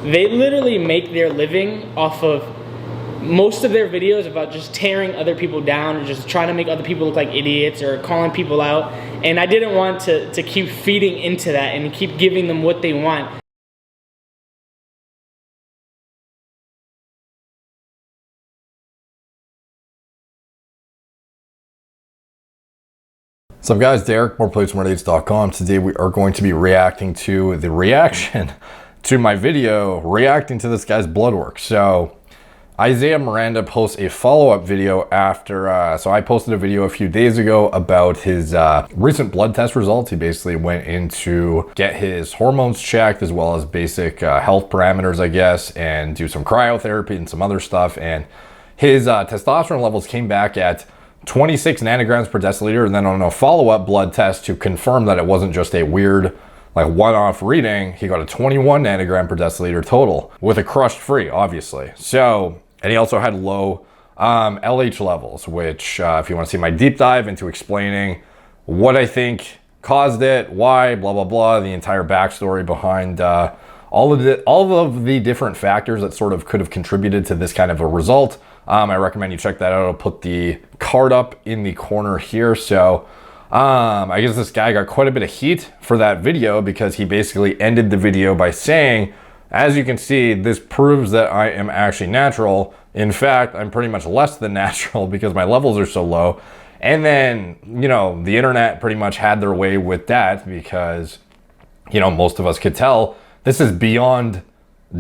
They literally make their living off of most of their videos about just tearing other people down and just trying to make other people look like idiots or calling people out. And I didn't want to keep feeding into that and keep giving them what they want. What's up guys, Derek, moreplates.com. Today we are going to be reacting to the reaction to my video reacting to this guy's blood work. So Isaiah Miranda posts a follow-up video after, so I posted a video a few days ago about his recent blood test results. He basically went in to get his hormones checked as well as basic health parameters, I guess, and do some cryotherapy and some other stuff. And his testosterone levels came back at 26 nanograms per deciliter, and then on a follow-up blood test to confirm that it wasn't just a weird like one-off reading, he got a 21 nanogram per deciliter total with a crushed free, obviously. So, and he also had low LH levels, which if you want to see my deep dive into explaining what I think caused it, why, blah, blah, blah, the entire backstory behind all of the different factors that sort of could have contributed to this kind of a result, I recommend you check that out. I'll put the card up in the corner here. So I guess this guy got quite a bit of heat for that video because he basically ended the video by saying, as you can see, this proves that I am actually natural. In fact, I'm pretty much less than natural because my levels are so low. And then, you know, the internet pretty much had their way with that because, you know, most of us could tell this is beyond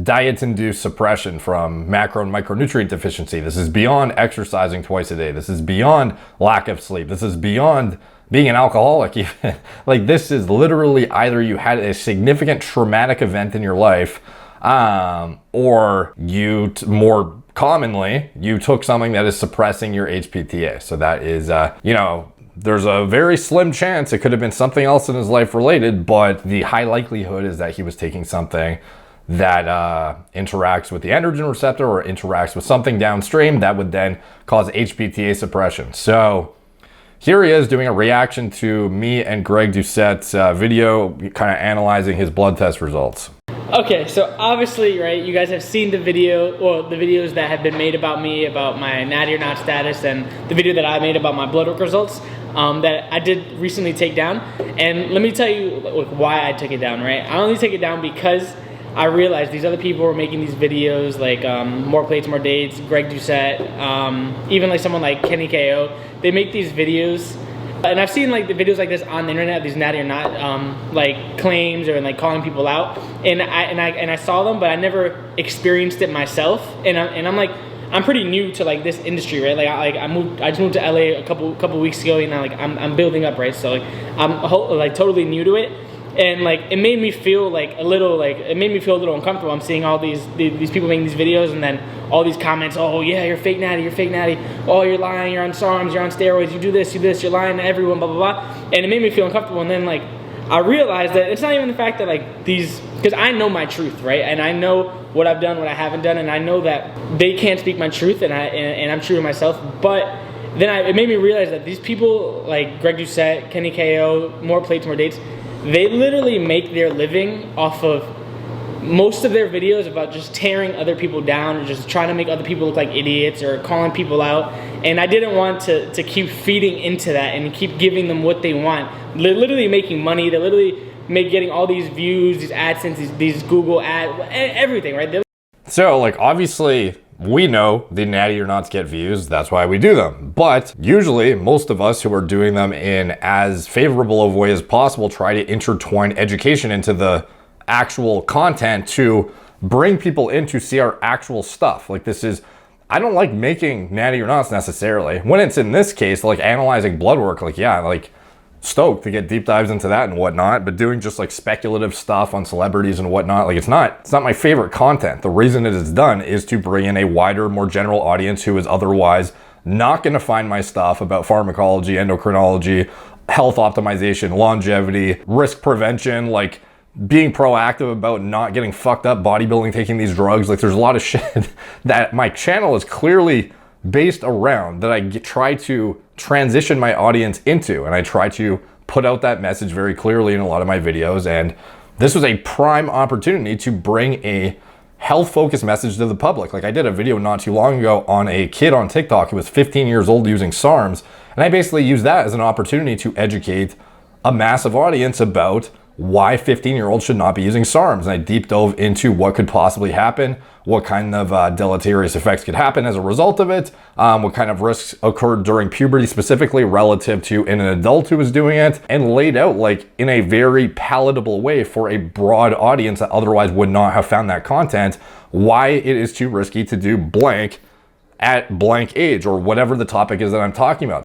diet-induced suppression from macro and micronutrient deficiency. This is beyond exercising twice a day. This is beyond lack of sleep. This is beyond being an alcoholic even. Like, this is literally either you had a significant traumatic event in your life, or you, more commonly, you took something that is suppressing your HPTA. So that is, you know, there's a very slim chance it could have been something else in his life related, but the high likelihood is that he was taking something that interacts with the androgen receptor or interacts with something downstream that would then cause HPTA suppression. So here he is doing a reaction to me and Greg Doucette's video, kind of analyzing his blood test results. Okay, so obviously, right, you guys have seen the video, or the videos that have been made about me, about my natty or not status, and the video that I made about my blood work results that I did recently take down. And let me tell you why I took it down, right? I only took it down because I realized these other people were making these videos like More Plates, More Dates, Greg Doucette, even like someone like Kenny KO. They make these videos, and I've seen like the videos like this on the internet, these natty or not like claims or like calling people out, and I saw them, but I never experienced it myself. And I'm like, I'm pretty new to like this industry, right? Like I just moved to LA a couple weeks ago, and I'm building up, right? So like I'm like totally new to it. And like it made me feel like a little uncomfortable. I'm seeing all these people making these videos, and then all these comments. Oh yeah, you're fake natty. You're fake natty. Oh, you're lying. You're on SARMs. You're on steroids. You do this. You're lying to everyone. Blah blah blah. And it made me feel uncomfortable. And then like I realized that it's not even the fact that like these, because I know my truth, right? And I know what I've done, what I haven't done, and I know that they can't speak my truth, and I'm true to myself. But then it made me realize that these people like Greg Doucette, Kenny KO, More Plates, More Dates, they literally make their living off of most of their videos about just tearing other people down and just trying to make other people look like idiots or calling people out. And I didn't want to keep feeding into that and keep giving them what they want. They're literally making money. They're literally getting all these views, these AdSense, these Google ads, everything, right? So like obviously we know the natty or nots get views, that's why we do them. But usually most of us who are doing them in as favorable of a way as possible try to intertwine education into the actual content to bring people in to see our actual stuff. Like this is, I don't like making natty or nots necessarily. When it's in this case, like analyzing blood work, like yeah, like stoked to get deep dives into that and whatnot, but doing just like speculative stuff on celebrities and whatnot, like it's not my favorite content. The reason it is done is to bring in a wider, more general audience who is otherwise not going to find my stuff about pharmacology, endocrinology, health optimization, longevity, risk prevention, like being proactive about not getting fucked up bodybuilding, taking these drugs. Like there's a lot of shit that my channel is clearly based around that I try to transition my audience into, and I try to put out that message very clearly in a lot of my videos. And this was a prime opportunity to bring a health-focused message to the public. Like I did a video not too long ago on a kid on TikTok who was 15 years old using SARMs, and I basically used that as an opportunity to educate a massive audience about why 15-year-olds should not be using SARMs. And I deep dove into what could possibly happen, what kind of deleterious effects could happen as a result of it, what kind of risks occurred during puberty specifically relative to in an adult who was doing it, and laid out like in a very palatable way for a broad audience that otherwise would not have found that content, why it is too risky to do blank at blank age or whatever the topic is that I'm talking about.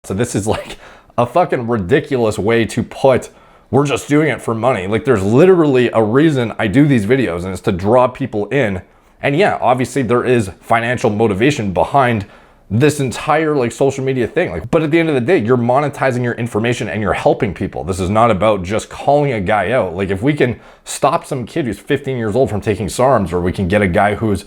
So this is like a fucking ridiculous way to put, we're just doing it for money. Like there's literally a reason I do these videos, and it's to draw people in. And yeah, obviously there is financial motivation behind this entire like social media thing. Like, but at the end of the day, you're monetizing your information and you're helping people. This is not about just calling a guy out. Like if we can stop some kid who's 15 years old from taking SARMs, or we can get a guy who's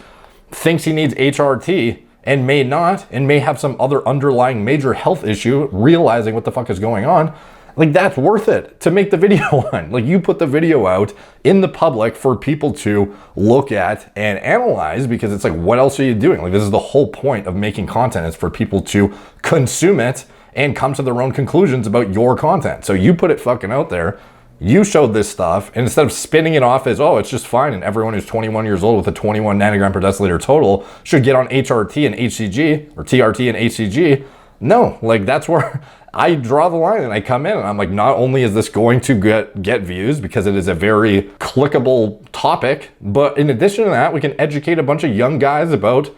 thinks he needs HRT and may not, and may have some other underlying major health issue, realizing what the fuck is going on, like that's worth it to make the video on. Like you put the video out in the public for people to look at and analyze, because it's like, what else are you doing? Like this is the whole point of making content, is for people to consume it and come to their own conclusions about your content. So you put it fucking out there. You showed this stuff, and instead of spinning it off as, oh, it's just fine, and everyone who's 21 years old with a 21 nanogram per deciliter total should get on HRT and HCG, or TRT and HCG. No, like that's where I draw the line, and I come in and I'm like, not only is this going to get views because it is a very clickable topic, but in addition to that, we can educate a bunch of young guys about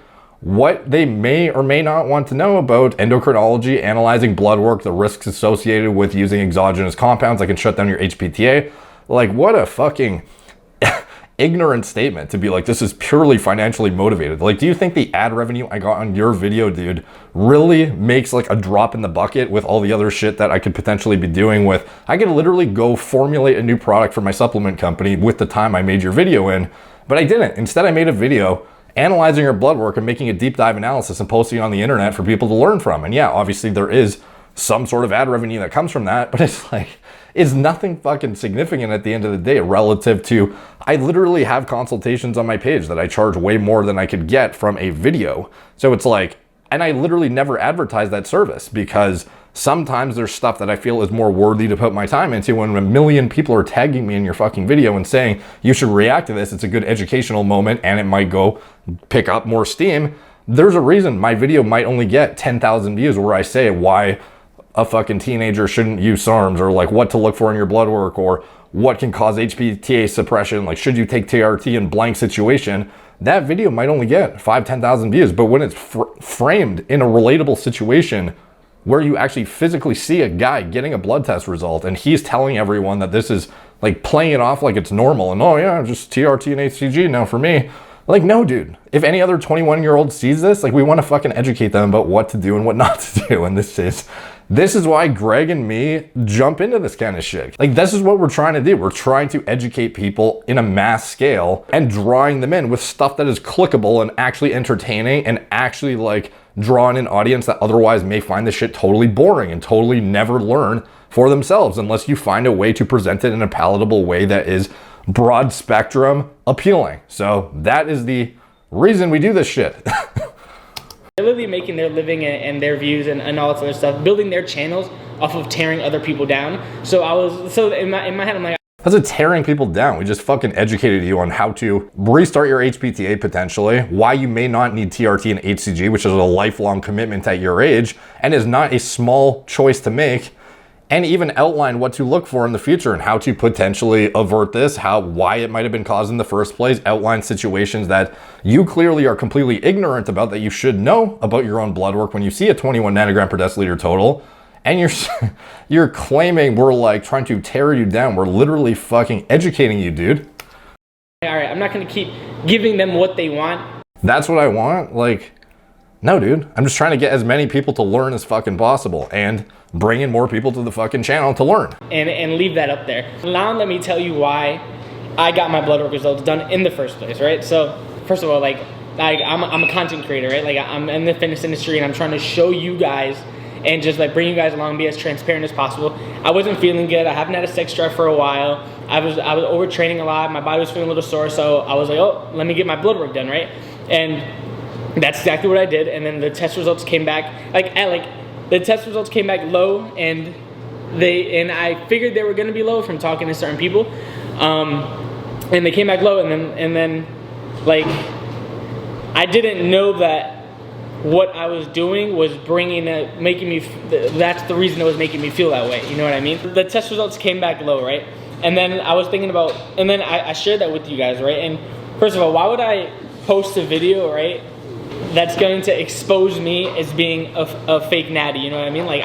what they may or may not want to know about endocrinology, analyzing blood work, the risks associated with using exogenous compounds that can shut down your HPTA. Like, what a fucking ignorant statement to be like, this is purely financially motivated. Like, do you think the ad revenue I got on your video, dude, really makes like a drop in the bucket with all the other shit that I could potentially be doing with? I could literally go formulate a new product for my supplement company with the time I made your video in, but I didn't. Instead, I made a video analyzing your blood work and making a deep dive analysis and posting it on the internet for people to learn from. And yeah, obviously there is some sort of ad revenue that comes from that, but it's like, it's nothing fucking significant at the end of the day relative to, I literally have consultations on my page that I charge way more than I could get from a video. So it's like, and I literally never advertise that service, because sometimes there's stuff that I feel is more worthy to put my time into. When a million people are tagging me in your fucking video and saying, you should react to this, it's a good educational moment and it might go pick up more steam. There's a reason my video might only get 10,000 views where I say why a fucking teenager shouldn't use SARMs, or like what to look for in your blood work, or what can cause HPTA suppression, like should you take TRT in blank situation. That video might only get 5,000-10,000 views, but when it's framed in a relatable situation where you actually physically see a guy getting a blood test result and he's telling everyone that this is like playing it off like it's normal and, oh yeah, just TRT and HCG now for me. Like, no, dude, if any other 21-year-old sees this, like we want to fucking educate them about what to do and what not to do. And this is why Greg and me jump into this kind of shit. Like, this is what we're trying to do. We're trying to educate people in a mass scale and drawing them in with stuff that is clickable and actually entertaining and actually like drawing an audience that otherwise may find this shit totally boring and totally never learn for themselves unless you find a way to present it in a palatable way that is broad spectrum appealing. So that is the reason we do this shit. They're literally making their living and their views and all this other stuff, building their channels off of tearing other people down. So in my head, I'm like, how's it tearing people down? We just fucking educated you on how to restart your HPTA potentially, why you may not need TRT and HCG, which is a lifelong commitment at your age and is not a small choice to make, and even outline what to look for in the future and how to potentially avert this, why it might have been caused in the first place, outline situations that you clearly are completely ignorant about that you should know about your own blood work when you see a 21 nanogram per deciliter total, and you're claiming we're like trying to tear you down. We're literally fucking educating you, dude. all right, I'm not gonna keep giving them what they want. That's what I want? Like, no, dude. I'm just trying to get as many people to learn as fucking possible and bring in more people to the fucking channel to learn. And leave that up there. Now let me tell you why I got my blood work results done in the first place, right? So first of all, like like I'm a content creator, right? Like I'm in the fitness industry and I'm trying to show you guys and just like bring you guys along, be as transparent as possible. I wasn't feeling good. I haven't had a sex drive for a while. I was overtraining a lot. My body was feeling a little sore, so I was like, oh, let me get my blood work done, right? And that's exactly what I did. And then the test results came back the test results came back low, and I figured they were going to be low from talking to certain people, and they came back low, and then like I didn't know that what I was doing was that's the reason it was making me feel that way. You know what I mean? The test results came back low, right? And then I was thinking about, and then I shared that with you guys, right? And first of all, why would I post a video, right, that's going to expose me as being a fake natty? You know what I mean? Like,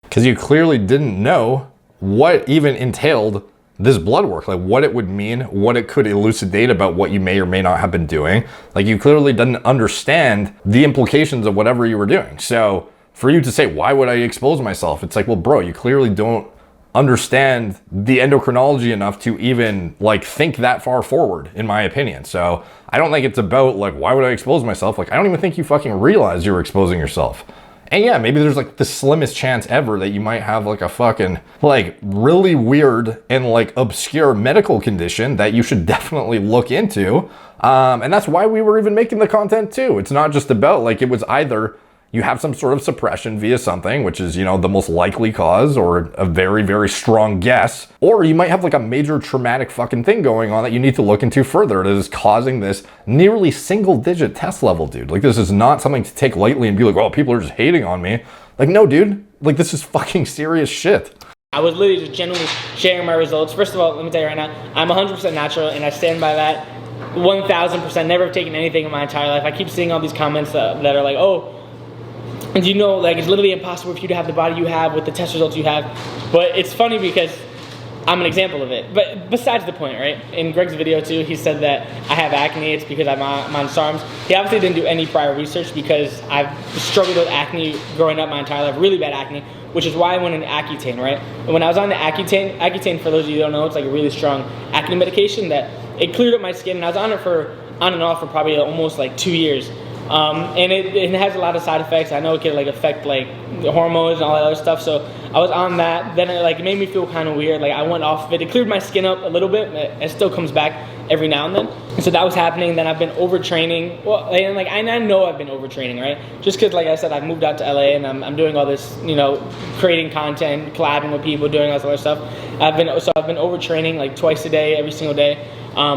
because you clearly didn't know what even entailed this blood work, like what it would mean, what it could elucidate about what you may or may not have been doing. Like, you clearly didn't understand the implications of whatever you were doing. So for you to say, why would I expose myself? It's like, well, bro, you clearly don't understand the endocrinology enough to even like think that far forward, in my opinion. So I don't think it's about like, why would I expose myself? Like, I don't even think you fucking realize you're exposing yourself. And yeah, maybe there's like the slimmest chance ever that you might have like a fucking like really weird and like obscure medical condition that you should definitely look into. And that's why we were even making the content too. It's not just about like, it was either you have some sort of suppression via something, which is, you know, the most likely cause or a very, very strong guess, or you might have like a major traumatic fucking thing going on that you need to look into further that is causing this nearly single-digit test level, dude. Like, this is not something to take lightly and be like, oh, people are just hating on me. Like, no, dude. Like, this is fucking serious shit. I was literally just genuinely sharing my results. First of all, let me tell you right now, I'm 100% natural, and I stand by that 1,000%. Never have taken anything in my entire life. I keep seeing all these comments that are like, oh, and you know, like, it's literally impossible for you to have the body you have with the test results you have. But it's funny because I'm an example of it. But besides the point, right? In Greg's video too, he said that I have acne. It's because I'm on SARMs. He obviously didn't do any prior research because I've struggled with acne growing up my entire life, really bad acne, which is why I went on Accutane, right? And when I was on the Accutane, for those of you who don't know, it's like a really strong acne medication that it cleared up my skin, and I was on it on and off for probably almost like 2 years. And it has a lot of side effects. I know it can like affect like the hormones and all that other stuff. So I was on that. Then it like made me feel kind of weird. Like, I went off of it. It cleared my skin up a little bit. It still comes back every now and then. And so that was happening. Then I've been overtraining. Well, and like I know I've been overtraining, right? Just because, like I said, I've moved out to LA and I'm doing all this, you know, creating content, collabing with people, doing all this other stuff. I've been overtraining like twice a day, every single day.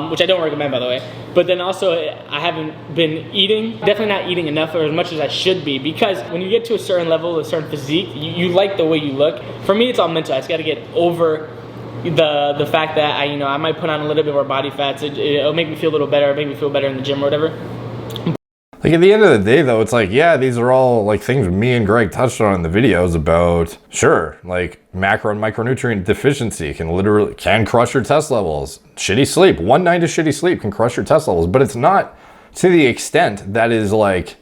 Which I don't recommend, by the way. But then also, I haven't been eating, definitely not eating enough or as much as I should be, because when you get to a certain level, a certain physique, you like the way you look. For me, it's all mental. I just got to get over the fact that I might put on a little bit more body fat. It'll make me feel a little better, make me feel better in the gym or whatever. Like, at the end of the day, though, it's like, yeah, these are all like things me and Greg touched on in the videos about, sure, like macro and micronutrient deficiency can crush your test levels. Shitty sleep, one night of shitty sleep can crush your test levels, but it's not to the extent that is like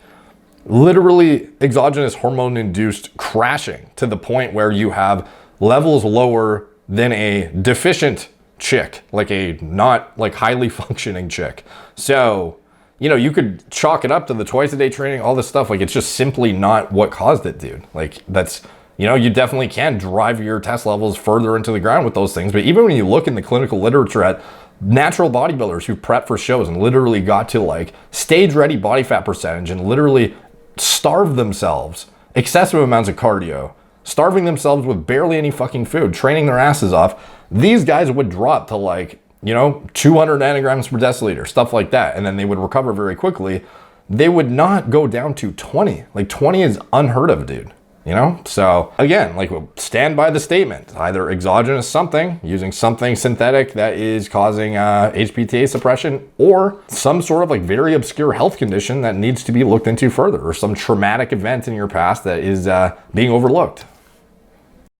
literally exogenous hormone induced crashing to the point where you have levels lower than a deficient chick, like a not like highly functioning chick. So, you know, you could chalk it up to the twice a day training, all this stuff. Like, it's just simply not what caused it, dude. Like, that's, you know, you definitely can drive your test levels further into the ground with those things. But even when you look in the clinical literature at natural bodybuilders who prep for shows and literally got to like stage ready body fat percentage and literally starved themselves, excessive amounts of cardio, starving themselves with barely any fucking food, training their asses off, these guys would drop to like, you know, 200 nanograms per deciliter, stuff like that. And then they would recover very quickly. They would not go down to 20. Like, 20 is unheard of, dude. You know? So again, like, stand by the statement, either exogenous something, using something synthetic that is causing HPTA suppression, or some sort of like very obscure health condition that needs to be looked into further, or some traumatic event in your past that is being overlooked.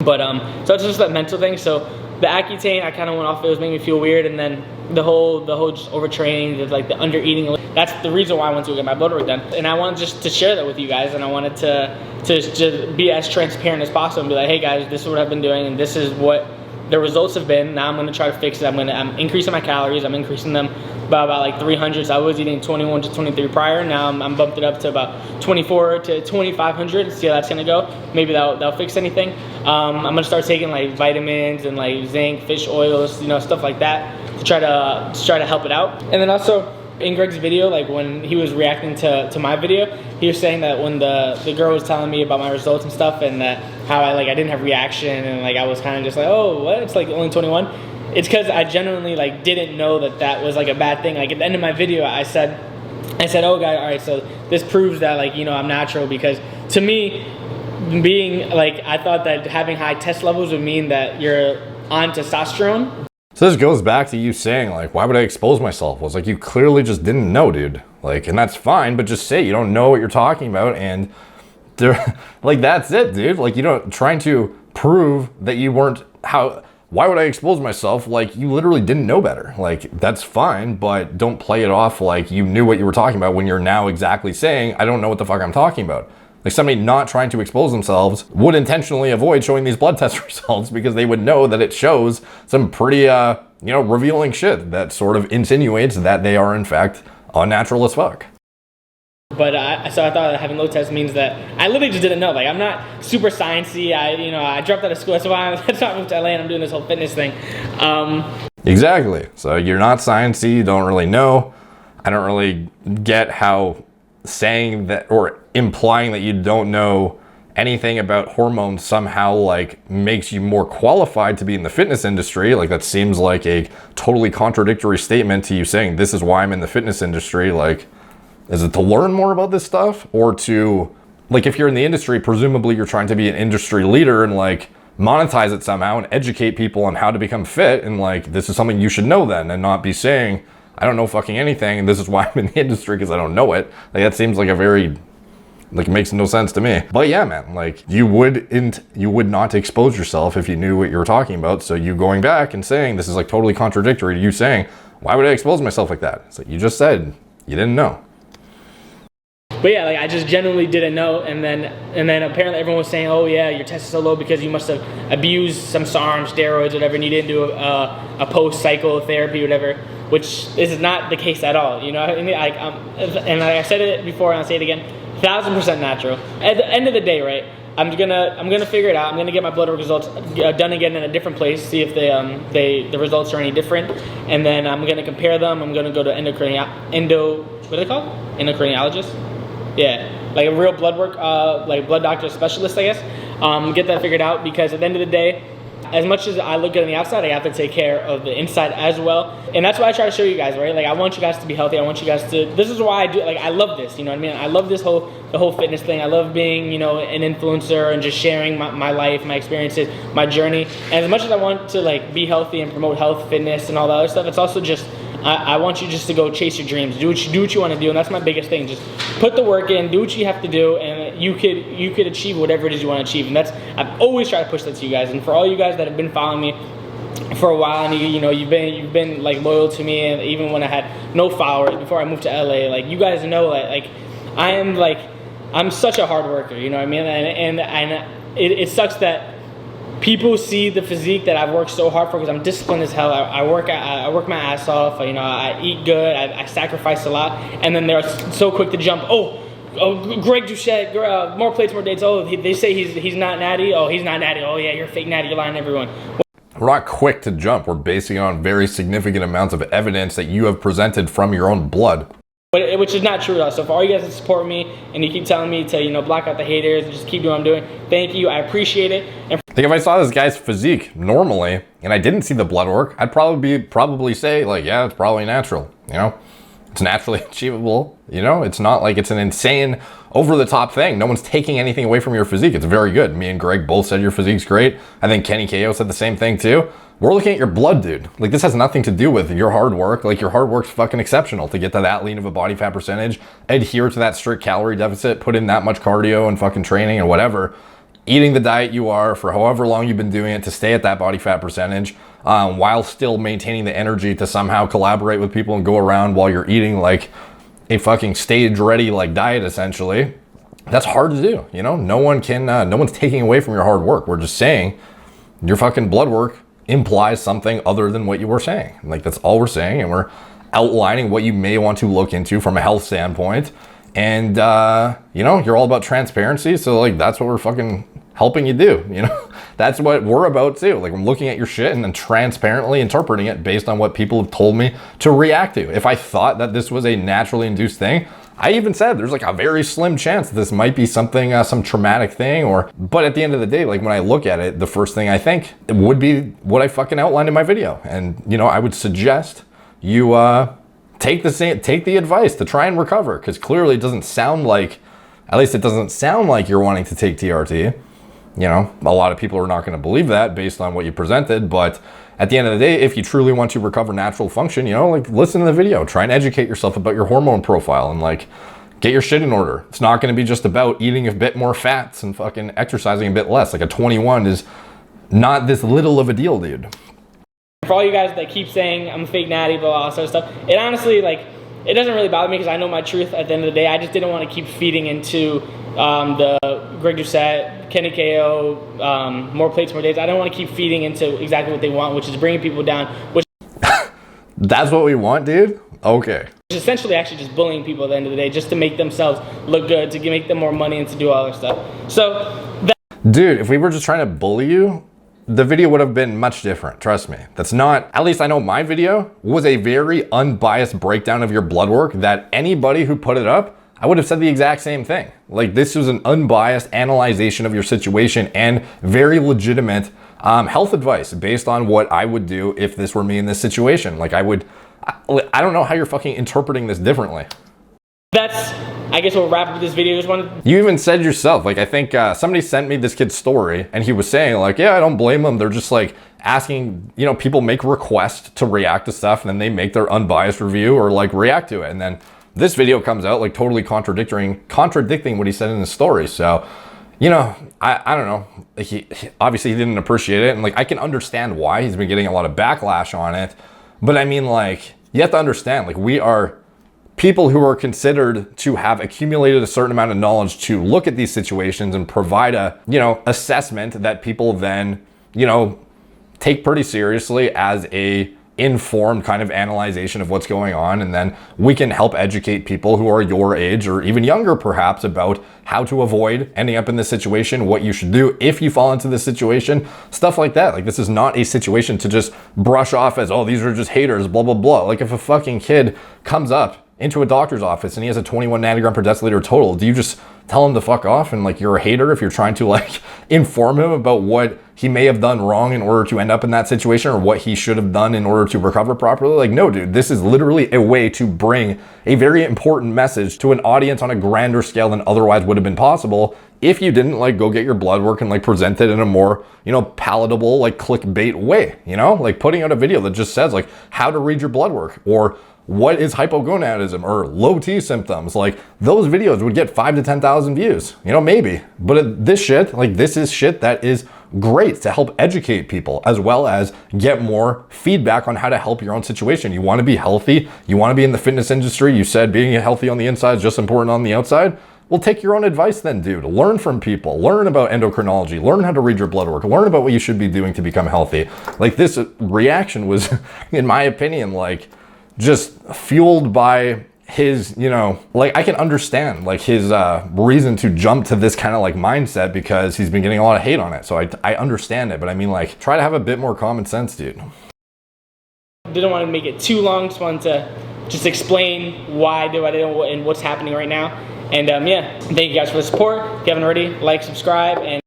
But so it's just that mental thing. So the Accutane, I kind of went off. It was making me feel weird, and then the whole just overtraining, the under eating. That's the reason why I went to get my blood work done. And I wanted just to share that with you guys, and I wanted to just be as transparent as possible and be like, hey guys, this is what I've been doing, and this is what the results have been. Now I'm going to try to fix it. I'm increasing my calories. I'm increasing them about like 300. So I was eating 21 to 23 prior. Now I'm bumped it up to about 24 to 2,500. See how that's gonna go. Maybe that'll fix anything. I'm gonna start taking like vitamins and like zinc, fish oils, you know, stuff like that to try to help it out. And then also in Greg's video, like when he was reacting to my video, he was saying that when the girl was telling me about my results and stuff, and that how I didn't have reaction, and like I was kind of just like, oh, what? It's like only 21. It's because I genuinely like didn't know that was like a bad thing. Like at the end of my video, I said, oh guys, all right, so this proves that like, you know, I'm natural, because to me, being like, I thought that having high test levels would mean that you're on testosterone. So this goes back to you saying like, why would I expose myself? Well, it's like, you clearly just didn't know, dude. Like, and that's fine, but just say you don't know what you're talking about, and there, like, that's it, dude. Like, you know, trying to prove that you weren't, why would I expose myself? Like, you literally didn't know better. Like, that's fine, but don't play it off like you knew what you were talking about when you're now exactly saying, I don't know what the fuck I'm talking about. Like, somebody not trying to expose themselves would intentionally avoid showing these blood test results, because they would know that it shows some pretty, you know, revealing shit that sort of insinuates that they are in fact unnatural as fuck. But so I thought that having low test means that I literally just didn't know. Like, I'm not super sciencey. I dropped out of school. That's why I moved to LA and I'm doing this whole fitness thing. Exactly. So you're not sciencey. You don't really know. I don't really get how saying that or implying that you don't know anything about hormones somehow like makes you more qualified to be in the fitness industry. Like, that seems like a totally contradictory statement to you saying this is why I'm in the fitness industry. Like, is it to learn more about this stuff, or to, like, if you're in the industry, presumably you're trying to be an industry leader and like monetize it somehow and educate people on how to become fit, and like, this is something you should know then, and not be saying I don't know fucking anything and this is why I'm in the industry because I don't know it. Like, that seems like a very, like, it makes no sense to me. But yeah, man, like, you would not expose yourself if you knew what you were talking about. So you going back and saying this is like totally contradictory to you saying, why would I expose myself like that? So you just said you didn't know. But yeah, like, I just genuinely didn't know, and then apparently everyone was saying, oh yeah, your test is so low because you must have abused some SARM, steroids, whatever, and you didn't do a post-cycle therapy, whatever, which is not the case at all, you know? I mean, like, and like I said it before, and I'll say it again, 1,000% natural. At the end of the day, right, I'm gonna figure it out. I'm gonna get my blood work results done again in a different place, see if the results are any different, and then I'm gonna compare them. I'm gonna go to what are they called? Endocrinologist? Yeah, like a real blood work, like blood doctor specialist, I guess. Get that figured out, because at the end of the day, as much as I look good on the outside, I have to take care of the inside as well. And that's why I try to show you guys, right? Like, I want you guys to be healthy. I want you guys to, this is why I do, like, I love this, you know what I mean? I love the whole fitness thing. I love being, you know, an influencer and just sharing my life, my experiences, my journey. And as much as I want to, like, be healthy and promote health, fitness, and all that other stuff, it's also just, I want you just to go chase your dreams. Do what you want to do, and that's my biggest thing. Just put the work in, do what you have to do, and you could achieve whatever it is you want to achieve. And I've always tried to push that to you guys. And for all you guys that have been following me for a while, and you've been like loyal to me, and even when I had no followers before I moved to LA, like, you guys know that, like, I'm such a hard worker, you know what I mean? And it sucks that people see the physique that I've worked so hard for, because I'm disciplined as hell. I work my ass off. You know, I eat good. I sacrifice a lot, and then they're so quick to jump. Oh, Greg Doucette, more plates, more dates. Oh, they say he's not natty. Oh, he's not natty. Oh yeah, you're fake natty. You're lying to everyone. We're not quick to jump. We're basing it on very significant amounts of evidence that you have presented from your own blood. Which is not true at all. So for all you guys that support me and you keep telling me to, you know, block out the haters and just keep doing what I'm doing, thank you. I appreciate it. And like, if I saw this guy's physique normally and I didn't see the blood work, I'd probably say, like, yeah, it's probably natural. You know, it's naturally achievable. You know, it's not like it's an insane, over the top thing. No one's taking anything away from your physique. It's very good. Me and Greg both said your physique's great. I think Kenny KO said the same thing too. We're looking at your blood, dude. Like, this has nothing to do with your hard work. Like, your hard work's fucking exceptional to get to that lean of a body fat percentage, adhere to that strict calorie deficit, put in that much cardio and fucking training and whatever, eating the diet you are for however long you've been doing it to stay at that body fat percentage, while still maintaining the energy to somehow collaborate with people and go around while you're eating like a fucking stage ready, like, diet essentially. That's hard to do. You know, no one's taking away from your hard work. We're just saying your fucking blood work implies something other than what you were saying. Like, that's all we're saying, and we're outlining what you may want to look into from a health standpoint. And, you know, you're all about transparency. So like, that's what we're fucking helping you do. You know, that's what we're about too. Like, I'm looking at your shit and then transparently interpreting it based on what people have told me to react to. If I thought that this was a naturally induced thing, I even said there's like a very slim chance that this might be something, some traumatic thing, but at the end of the day, like when I look at it, the first thing I think would be what I fucking outlined in my video. And, you know, I would suggest you, take the advice to try and recover, because clearly it doesn't sound like, at least it doesn't sound like you're wanting to take TRT. You know, a lot of people are not going to believe that based on what you presented, but at the end of the day, if you truly want to recover natural function, you know, like listen to the video, try and educate yourself about your hormone profile and like get your shit in order. It's not going to be just about eating a bit more fats and fucking exercising a bit less. Like a 21 is not this little of a deal, dude. For all you guys that keep saying I'm a fake natty, blah, sort of stuff, it honestly, like, it doesn't really bother me because I know my truth at the end of the day. I just didn't want to keep feeding into the Greg Doucette, Kenny KO, more plates, more days. I don't want to keep feeding into exactly what they want, which is bringing people down, which That's what we want, dude? Okay. is essentially actually just bullying people at the end of the day, just to make themselves look good, to make them more money and to do all their stuff. So Dude, if we were just trying to bully you, the video would have been much different, trust me. That's not, at least I know my video was a very unbiased breakdown of your blood work that anybody who put it up, I would have said the exact same thing. Like, this was an unbiased analyzation of your situation and very legitimate health advice based on what I would do if this were me in this situation. Like, I don't know how you're fucking interpreting this differently. that's, I guess we'll wrap up this video. You even said yourself, like, I think somebody sent me this kid's story and he was saying like, yeah, I don't blame them. They're just like asking, you know, people make requests to react to stuff and then they make their unbiased review or like react to it. And then this video comes out like totally contradicting what he said in his story. So, you know, I don't know. He obviously he didn't appreciate it. And like, I can understand why he's been getting a lot of backlash on it. But I mean, like, you have to understand, like, we are people who are considered to have accumulated a certain amount of knowledge to look at these situations and provide a, you know, assessment that people then, you know, take pretty seriously as a informed kind of analyzation of what's going on. And then we can help educate people who are your age or even younger perhaps about how to avoid ending up in this situation, what you should do if you fall into this situation, stuff like that. Like, this is not a situation to just brush off as, oh, these are just haters, blah, blah, blah. Like, if a fucking kid comes up into a doctor's office and he has a 21 nanogram per deciliter total, do you just tell him to fuck off and like you're a hater if you're trying to like inform him about what he may have done wrong in order to end up in that situation or what he should have done in order to recover properly? Like, no, dude, this is literally a way to bring a very important message to an audience on a grander scale than otherwise would have been possible if you didn't like go get your blood work and like present it in a more, you know, palatable, like clickbait way, you know, like putting out a video that just says like how to read your blood work or what is hypogonadism or low T symptoms. Like, those videos would get 5 to 10,000 views, you know, maybe. But this shit, like, this is shit that is great to help educate people as well as get more feedback on how to help your own situation. You want to be healthy, you want to be in the fitness industry. You said being healthy on the inside is just important on the outside. Well, take your own advice then, dude. Learn from people, learn about endocrinology, learn how to read your blood work, learn about what you should be doing to become healthy. Like, this reaction was, in my opinion, like, just fueled by his, you know, like, I can understand like his reason to jump to this kind of like mindset because he's been getting a lot of hate on it. So I understand it, but I mean, like, try to have a bit more common sense, dude. Didn't want to make it too long, just wanted to just explain why I did and what's happening right now. And yeah, thank you guys for the support. If you haven't already, like, subscribe, and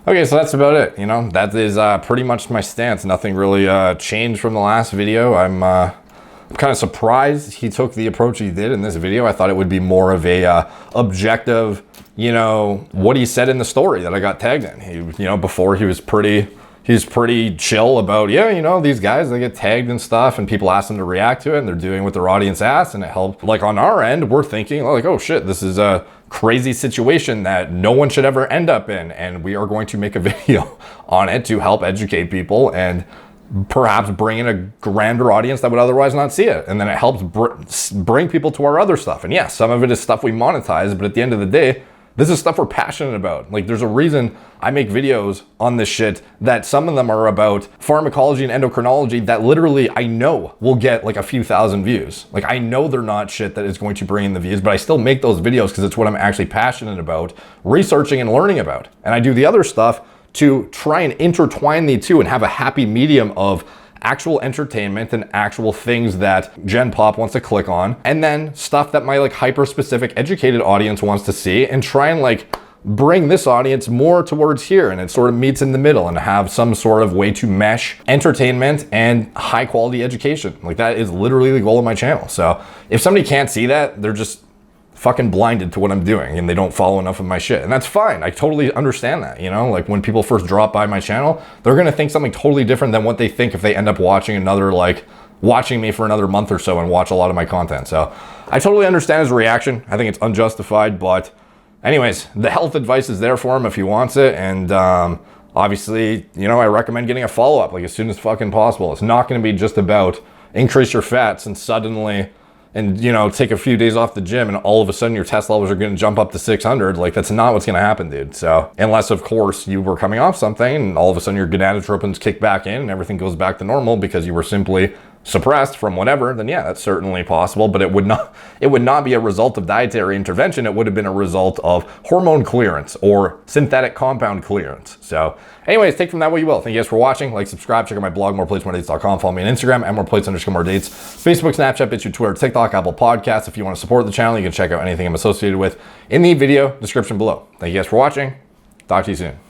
okay, so that's about it. You know, that is pretty much my stance. Nothing really changed from the last video. I'm kind of surprised he took the approach he did in this video. I thought it would be more of a objective, you know, what he said in the story that I got tagged in. He, you know, before he was pretty chill about, yeah, you know, these guys, they get tagged and stuff and people ask them to react to it and they're doing what their audience asks, and it helped. Like, on our end, we're thinking like, oh shit, this is a crazy situation that no one should ever end up in, and we are going to make a video on it to help educate people and perhaps bring in a grander audience that would otherwise not see it. And then it helps bring people to our other stuff. And yeah, some of it is stuff we monetize, but at the end of the day, This is stuff we're passionate about. Like, there's a reason I make videos on this shit that some of them are about pharmacology and endocrinology that literally I know will get like a few thousand views. Like, I know they're not shit that is going to bring in the views, but I still make those videos because it's what I'm actually passionate about, researching and learning about. And I do the other stuff to try and intertwine the two and have a happy medium of actual entertainment and actual things that Gen Pop wants to click on, and then stuff that my like hyper specific educated audience wants to see, and try and like bring this audience more towards here, and it sort of meets in the middle and have some sort of way to mesh entertainment and high quality education. Like, that is literally the goal of my channel. So if somebody can't see that, they're just fucking blinded to what I'm doing and they don't follow enough of my shit. And that's fine. I totally understand that, you know? Like, when people first drop by my channel, they're gonna think something totally different than what they think if they end up watching me for another month or so and watch a lot of my content. So I totally understand his reaction. I think it's unjustified, but anyways, the health advice is there for him if he wants it. And obviously, you know, I recommend getting a follow-up like as soon as fucking possible. It's not gonna be just about increase your fats and suddenly, and you know, take a few days off the gym and all of a sudden your test levels are going to jump up to 600. Like, that's not what's going to happen, dude. So unless of course you were coming off something and all of a sudden your gonadotropins kick back in and everything goes back to normal because you were simply suppressed from whatever, then yeah, that's certainly possible, but it would not be a result of dietary intervention. It would have been a result of hormone clearance or synthetic compound clearance. So anyways, take from that what you will. Thank you guys for watching. Like, subscribe, check out my blog, moreplates.com. Follow me on Instagram at moreplates_moredates, Facebook, Snapchat, BitChute, Twitter, TikTok, Apple Podcasts. If you want to support the channel, you can check out anything I'm associated with in the video description below. Thank you guys for watching. Talk to you soon.